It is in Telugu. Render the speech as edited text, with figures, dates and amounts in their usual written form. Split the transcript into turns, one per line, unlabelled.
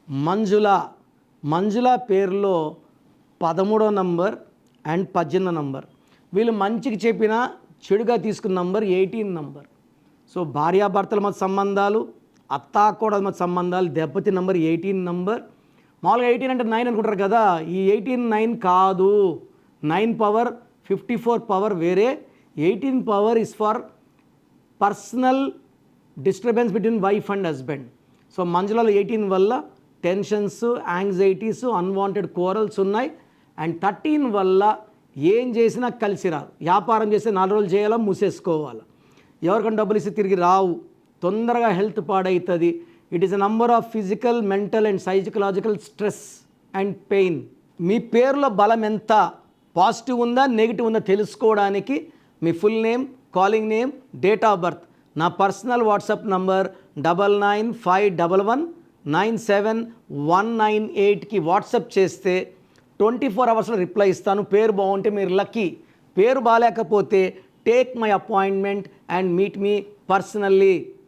మంజుల మంజుల పేరులో 13వ నంబర్ అండ్ 18వ నంబర్. వీళ్ళు మంచికి చెప్పిన చెడుగా తీసుకున్న నంబర్ 18 నంబర్. సో భార్యాభర్తల మధ్య సంబంధాలు, అత్తాకోడల మధ్య సంబంధాలు దెబ్బతి నంబర్ 18 నంబర్. మామూలుగా 18 అంటే 9 అనుకుంటారు కదా, ఈ 18 9 కాదు. 9 పవర్ 54 పవర్ వేరే. 18 power is for personal disturbance between wife and husband. So మంజులలో 18 వల్ల టెన్షన్స్, యాంగ్జైటీస్, అన్వాంటెడ్ కోరల్స్ ఉన్నాయి. అండ్ 13 వల్ల ఏం చేసినా కలిసి రాదు. వ్యాపారం చేస్తే 4 రోజులు చేయాలా, మూసేసుకోవాలి. ఎవరికైనా డబ్బులు ఇస్తే తిరిగి రావు. తొందరగా హెల్త్ పాడవుతుంది. It is a number of physical, mental and psychological stress and pain. మీ పేరులో బలం ఎంత, పాజిటివ్ ఉందా నెగిటివ్ ఉందా తెలుసుకోవడానికి మీ full name, calling name, date of birth, నా పర్సనల్ వాట్సాప్ నంబర్ 9951971998కి వాట్సాప్ చేస్తే 24 అవర్స్లో రిప్లై ఇస్తాను. పేరు బాగుంటే మీరు లక్కీ. పేరు బాగాలేకపోతే take my appointment and meet me personally.